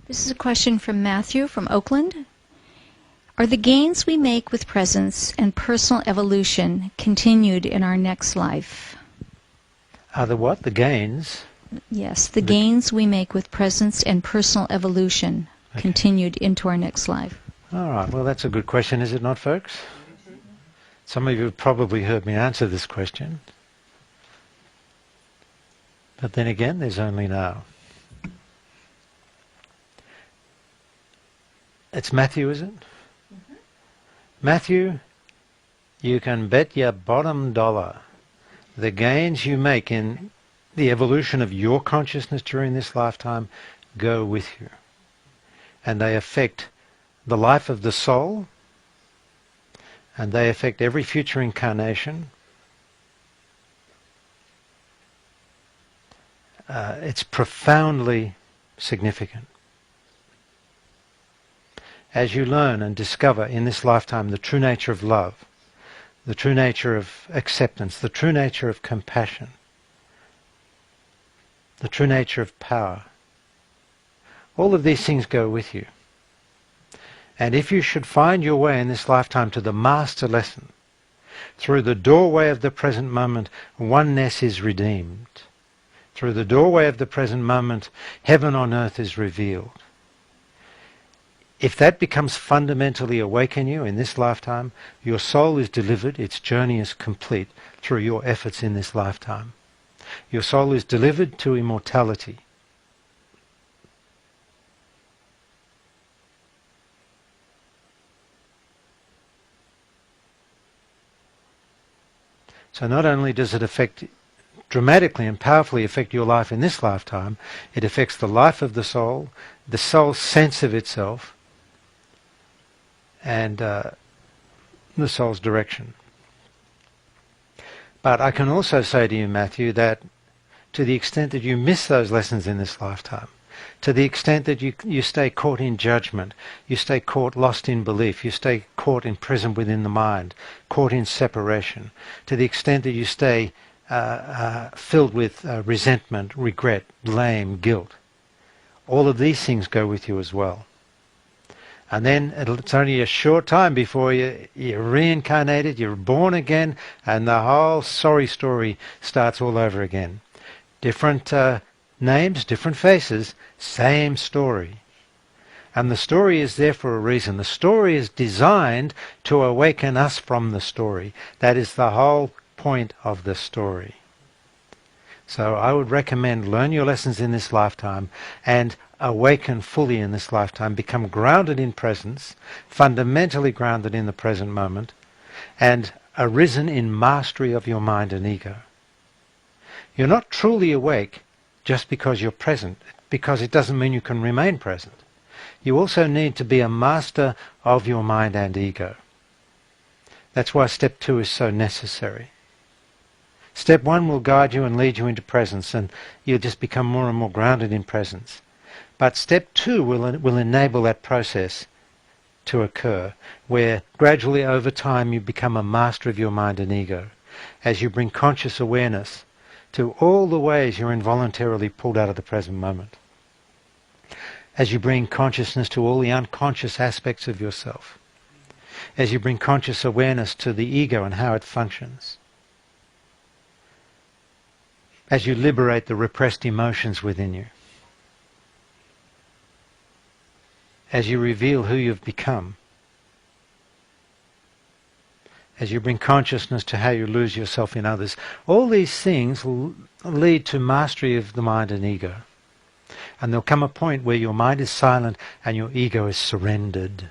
This is a question from Matthew from Oakland. Are the gains we make with presence and personal evolution continued in our next life? Are the what? The gains? Yes, the gains we make with presence and personal evolution continued into our next life. All right, well, that's a good question, is it not, folks? Some of you have probably heard me answer this question. But then again, there's only now. It's Matthew, is it? Matthew, you can bet your bottom dollar the gains you make in the evolution of your consciousness during this lifetime go with you. And they affect the life of the soul, and they affect every future incarnation. It's profoundly significant. As you learn and discover in this lifetime the true nature of love, the true nature of acceptance, the true nature of compassion, the true nature of power, all of these things go with you. And if you should find your way in this lifetime to the master lesson, through the doorway of the present moment, oneness is redeemed. Through the doorway of the present moment, heaven on earth is revealed. If that becomes fundamentally awake in you in this lifetime, your soul is delivered, its journey is complete through your efforts in this lifetime. Your soul is delivered to immortality. So not only does it dramatically and powerfully affect your life in this lifetime, it affects the life of the soul's sense of itself, and the soul's direction. But I can also say to you, Matthew, that to the extent that you miss those lessons in this lifetime, to the extent that you stay caught in judgment, you stay caught lost in belief, you stay caught imprisoned within the mind, caught in separation, to the extent that you stay filled with resentment, regret, blame, guilt, all of these things go with you as well. And then it's only a short time before you're reincarnated, you're born again, and the whole sorry story starts all over again. Different names, different faces, same story. And the story is there for a reason. The story is designed to awaken us from the story. That is the whole point of the story. So I would recommend learn your lessons in this lifetime and awaken fully in this lifetime. Become grounded in presence, fundamentally grounded in the present moment, and arisen in mastery of your mind and ego. You're not truly awake just because you're present, because it doesn't mean you can remain present. You also need to be a master of your mind and ego. That's why step 2 is so necessary. Step 1 will guide you and lead you into presence, and you'll just become more and more grounded in presence. But step 2 will enable that process to occur, where gradually over time you become a master of your mind and ego, as you bring conscious awareness to all the ways you're involuntarily pulled out of the present moment, as you bring consciousness to all the unconscious aspects of yourself, as you bring conscious awareness to the ego and how it functions, as you liberate the repressed emotions within you, as you reveal who you've become, as you bring consciousness to how you lose yourself in others. All these things will lead to mastery of the mind and ego. And there'll come a point where your mind is silent and your ego is surrendered.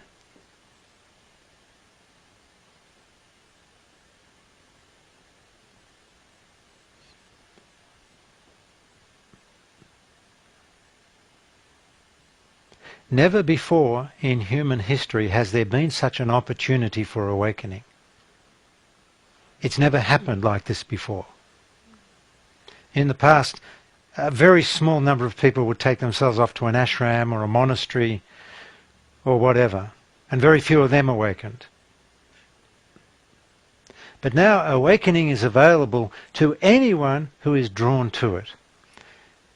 Never before in human history has there been such an opportunity for awakening. It's never happened like this before. In the past, a very small number of people would take themselves off to an ashram or a monastery or whatever, and very few of them awakened. But now awakening is available to anyone who is drawn to it,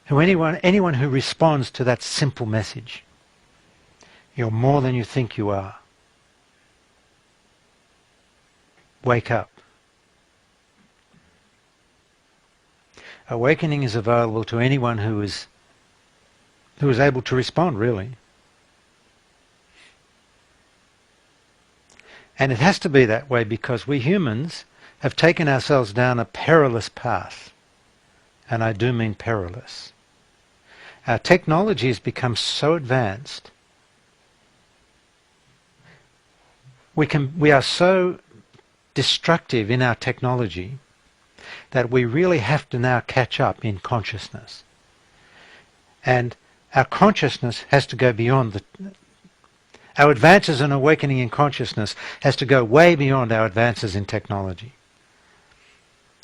anyone who responds to that simple message. You're more than you think you are. Wake up. Awakening is available to anyone who is able to respond, really. And it has to be that way because we humans have taken ourselves down a perilous path. And I do mean perilous. Our technology has become so advanced. We are so destructive in our technology that we really have to now catch up in consciousness. And our consciousness has to go beyond our advances in awakening in consciousness has to go way beyond our advances in technology.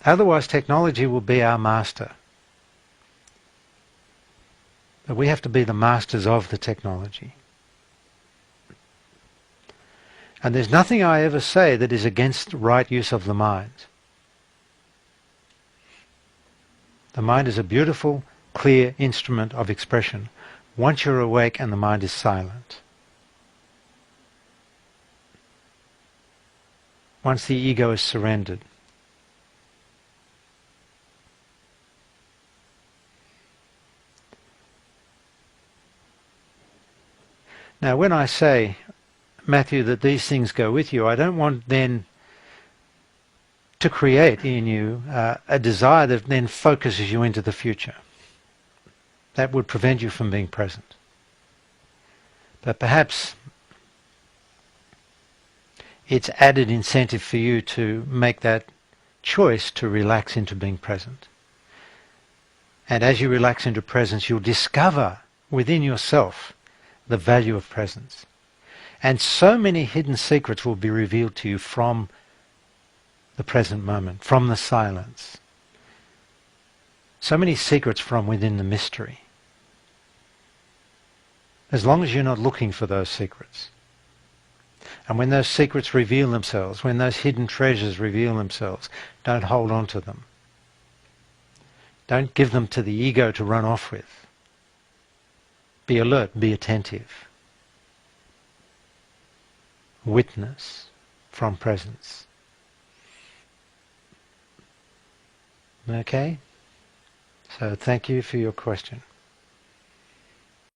Otherwise, technology will be our master. But we have to be the masters of the technology. And there's nothing I ever say that is against right use of the mind. The mind is a beautiful, clear instrument of expression once you're awake and the mind is silent. Once the ego is surrendered. Now, when I say, Matthew, that these things go with you, I don't want then to create in you a desire that then focuses you into the future. That would prevent you from being present. But perhaps it's added incentive for you to make that choice to relax into being present. And as you relax into presence, you'll discover within yourself the value of presence. And so many hidden secrets will be revealed to you from the present moment, from the silence. So many secrets from within the mystery. As long as you're not looking for those secrets. And when those secrets reveal themselves, when those hidden treasures reveal themselves, don't hold on to them. Don't give them to the ego to run off with. Be alert, be attentive. Witness from presence. Okay? So thank you for your question.